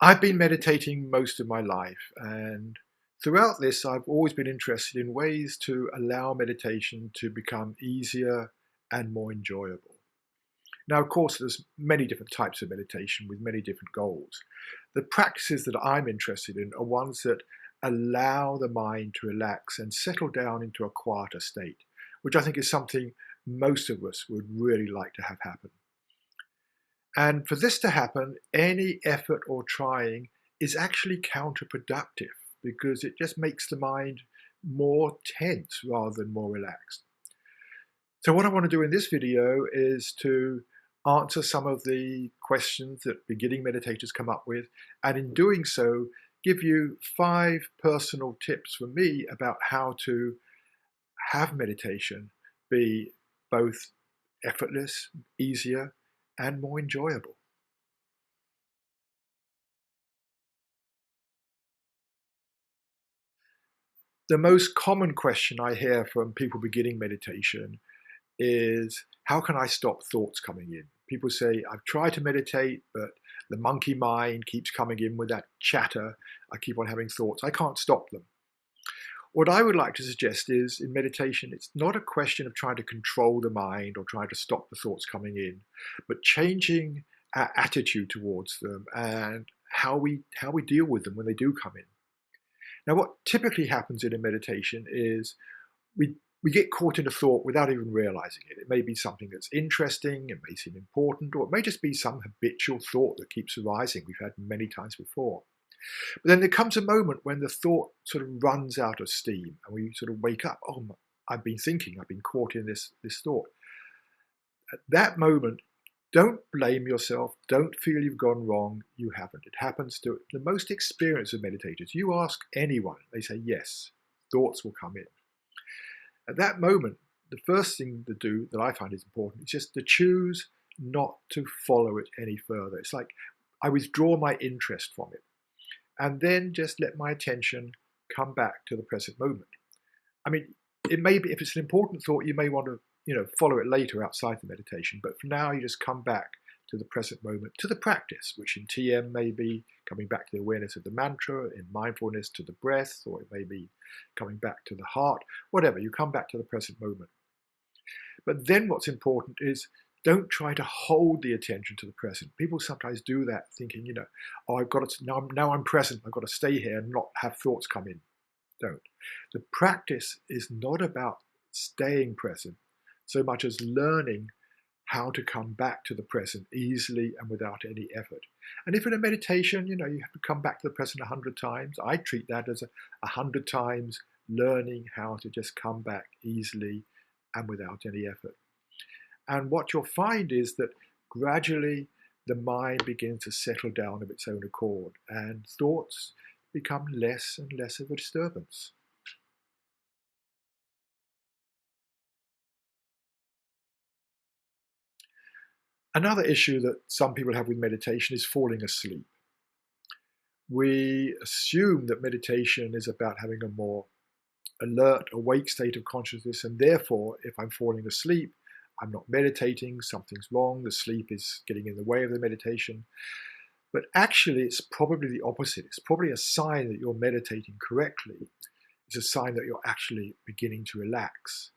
I've been meditating most of my life, and throughout this, I've always been interested in ways to allow meditation to become easier and more enjoyable. Now, of course, there's many different types of meditation with many different goals. The practices that I'm interested in are ones that allow the mind to relax and settle down into a quieter state, which I think is something most of us would really like to have happen. And for this to happen, any effort or trying is actually counterproductive because it just makes the mind more tense rather than more relaxed. So what I want to do in this video is to answer some of the questions that beginning meditators come up with, and in doing so, give you 5 personal tips from me about how to have meditation be both effortless, easier, and more enjoyable. The most common question I hear from people beginning meditation is, how can I stop thoughts coming in? People say, I've tried to meditate, but the monkey mind keeps coming in with that chatter. I keep on having thoughts. I can't stop them. What I would like to suggest is, in meditation, it's not a question of trying to control the mind or trying to stop the thoughts coming in, but changing our attitude towards them and how we deal with them when they do come in. Now, what typically happens in a meditation is we get caught in a thought without even realizing it. It may be something that's interesting, it may seem important, or it may just be some habitual thought that keeps arising. We've had many times before. But then there comes a moment when the thought sort of runs out of steam and we sort of wake up. Oh, I've been thinking, I've been caught in this thought. At that moment, don't blame yourself. Don't feel you've gone wrong. You haven't. It happens to the most experienced of meditators. You ask anyone, they say yes, thoughts will come in. At that moment, the first thing to do that I find is important is just to choose not to follow it any further. It's like I withdraw my interest from it and then just let my attention come back to the present moment. I mean, it may be, if it's an important thought, you may want to follow it later outside the meditation. But for now, you just come back to the present moment, to the practice, which in TM may be coming back to the awareness of the mantra, in mindfulness to the breath, or it may be coming back to the heart, whatever, you come back to the present moment. But then what's important is, don't try to hold the attention to the present. People sometimes do that thinking, oh, I've got to, now I'm present, I've got to stay here and not have thoughts come in. Don't. The practice is not about staying present so much as learning how to come back to the present easily and without any effort. And if in a meditation, you have to come back to the present 100 times, I treat that as 100 times learning how to just come back easily and without any effort. And what you'll find is that gradually the mind begins to settle down of its own accord and thoughts become less and less of a disturbance. Another issue that some people have with meditation is falling asleep. We assume that meditation is about having a more alert, awake state of consciousness, and therefore, if I'm falling asleep, I'm not meditating, something's wrong, the sleep is getting in the way of the meditation. But actually, it's probably the opposite. It's probably a sign that you're meditating correctly. It's a sign that you're actually beginning to relax.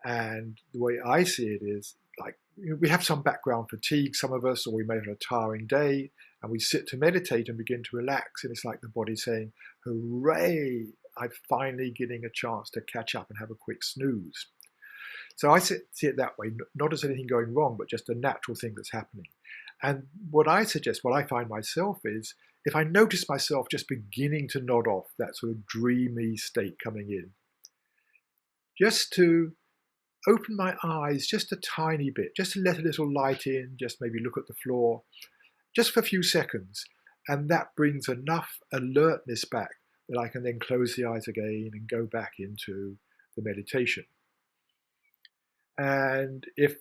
And the way I see it is, like, we have some background fatigue, some of us, or we may have a tiring day, and we sit to meditate and begin to relax, and it's like the body saying, hooray, I'm finally getting a chance to catch up and have a quick snooze. So I see it that way, not as anything going wrong, but just a natural thing that's happening. And what I suggest, what I find myself is, if I notice myself just beginning to nod off, that sort of dreamy state coming in, just to open my eyes just a tiny bit, just to let a little light in, just maybe look at the floor, just for a few seconds. And that brings enough alertness back that I can then close the eyes again and go back into the meditation. And if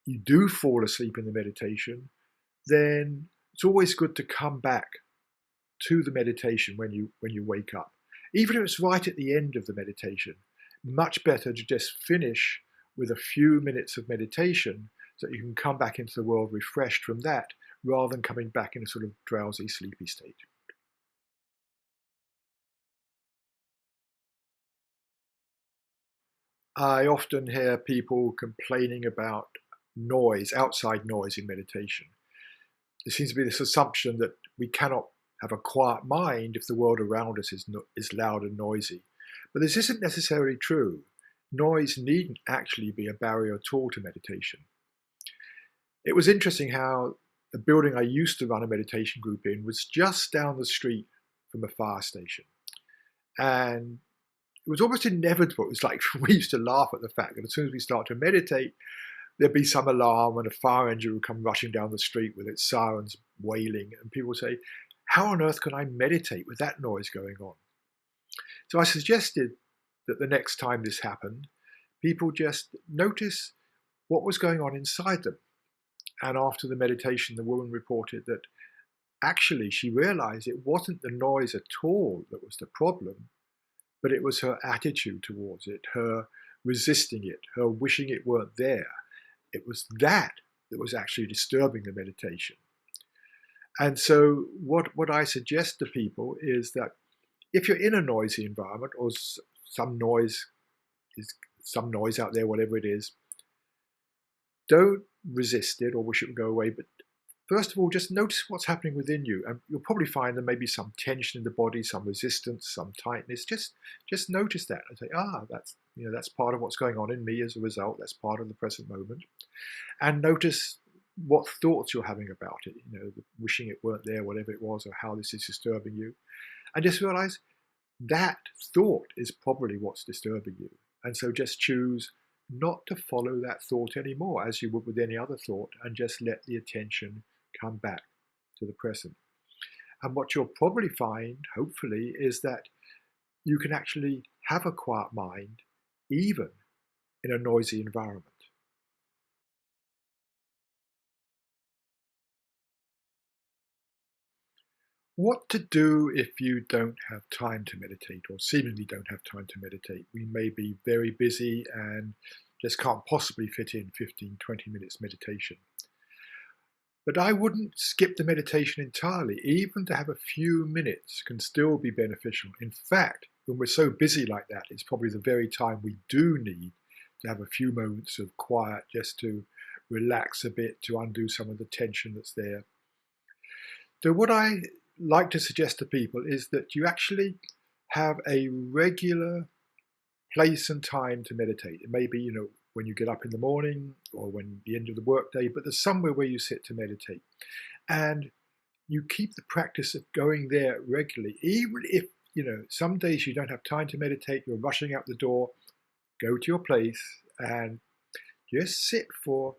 you do fall asleep in the meditation, then it's always good to come back to the meditation when you wake up. Even if it's right at the end of the meditation, much better to just finish with a few minutes of meditation so that you can come back into the world refreshed from that, rather than coming back in a sort of drowsy, sleepy state. I often hear people complaining about noise, outside noise in meditation. There seems to be this assumption that we cannot have a quiet mind if the world around us is loud and noisy. But this isn't necessarily true. Noise needn't actually be a barrier at all to meditation. It was interesting how the building I used to run a meditation group in was just down the street from a fire station. And it was almost inevitable. It was like we used to laugh at the fact that as soon as we start to meditate, there'd be some alarm and a fire engine would come rushing down the street with its sirens wailing. And people would say, how on earth can I meditate with that noise going on? So I suggested that the next time this happened, people just notice what was going on inside them. And after the meditation, the woman reported that actually she realized it wasn't the noise at all that was the problem, but it was her attitude towards it, her resisting it, her wishing it weren't there. It was that was actually disturbing the meditation. And so what I suggest to people is that if you're in a noisy environment or some noise out there, whatever it is, don't resist it or wish it would go away, but first of all, just notice what's happening within you. And you'll probably find there may be some tension in the body, some resistance, some tightness. Just notice that and say, that's part of what's going on in me as a result. That's part of the present moment. And notice what thoughts you're having about it, wishing it weren't there, whatever it was, or how this is disturbing you. And just realize that thought is probably what's disturbing you. And so just choose not to follow that thought anymore, as you would with any other thought, and just let the attention come back to the present. And what you'll probably find, hopefully, is that you can actually have a quiet mind even in a noisy environment. What to do if you don't have time to meditate, or seemingly don't have time to meditate? We may be very busy and just can't possibly fit in 15, 20 minutes meditation. But I wouldn't skip the meditation entirely. Even to have a few minutes can still be beneficial. In fact, when we're so busy like that, it's probably the very time we do need to have a few moments of quiet just to relax a bit, to undo some of the tension that's there. So what I like to suggest to people is that you actually have a regular place and time to meditate. It may be, when you get up in the morning or when the end of the workday, but there's somewhere where you sit to meditate. And you keep the practice of going there regularly. Even if, some days you don't have time to meditate, you're rushing out the door, go to your place and just sit for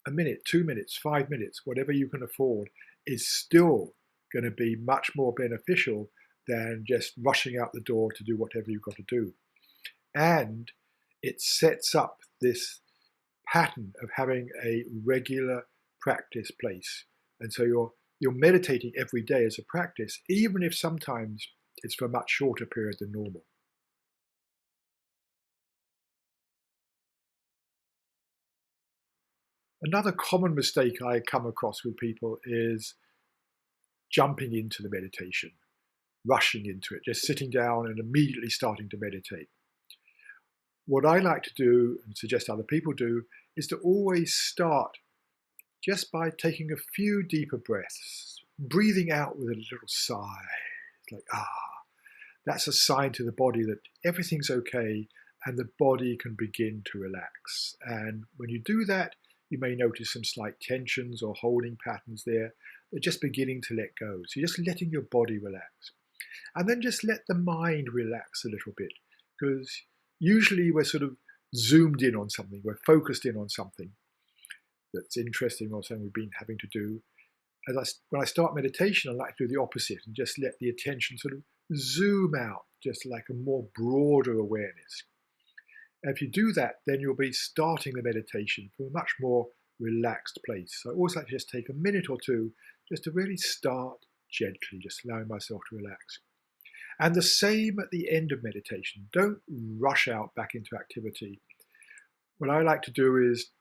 a minute, 2 minutes, 5 minutes, whatever you can afford, is still going to be much more beneficial than just rushing out the door to do whatever you've got to do. And it sets up this pattern of having a regular practice place. And so you're meditating every day as a practice, even if sometimes it's for a much shorter period than normal. Another common mistake I come across with people is jumping into the meditation, rushing into it, just sitting down and immediately starting to meditate. What I like to do and suggest other people do is to always start just by taking a few deeper breaths, breathing out with a little sigh. It's like, that's a sign to the body that everything's okay and the body can begin to relax. And when you do that, you may notice some slight tensions or holding patterns there. They're just beginning to let go. So you're just letting your body relax. And then just let the mind relax a little bit, because usually we're sort of zoomed in on something, we're focused in on something that's interesting or something we've been having to do. When I start meditation, I like to do the opposite and just let the attention sort of zoom out, just like a more broader awareness. And if you do that, then you'll be starting the meditation from a much more relaxed place. So I always like to just take a minute or two just to really start gently, just allowing myself to relax. And the same at the end of meditation. Don't rush out back into activity. What I like to do is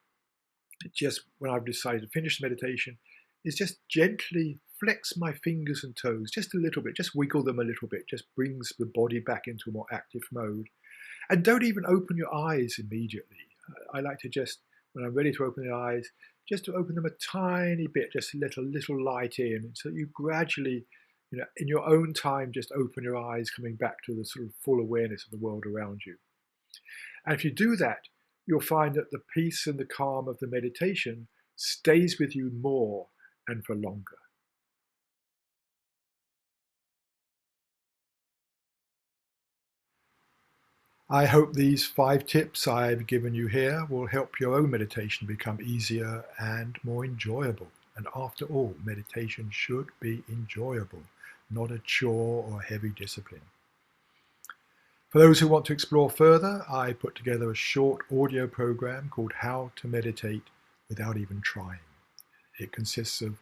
just when I've decided to finish the meditation is just gently flex my fingers and toes just a little bit, just wiggle them a little bit, just brings the body back into a more active mode. And don't even open your eyes immediately. I like to just, when I'm ready to open the eyes, just to open them a tiny bit, just to let a little light in. So you gradually, in your own time, just open your eyes, coming back to the sort of full awareness of the world around you. And if you do that, you'll find that the peace and the calm of the meditation stays with you more and for longer. I hope these 5 tips I've given you here will help your own meditation become easier and more enjoyable. And after all, meditation should be enjoyable, not a chore or heavy discipline. For those who want to explore further, I put together a short audio program called How to Meditate Without Even Trying. It consists of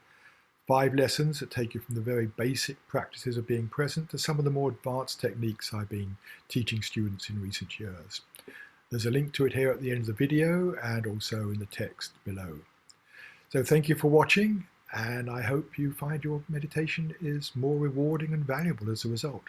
5 lessons that take you from the very basic practices of being present to some of the more advanced techniques I've been teaching students in recent years. There's a link to it here at the end of the video and also in the text below. So thank you for watching, and I hope you find your meditation is more rewarding and valuable as a result.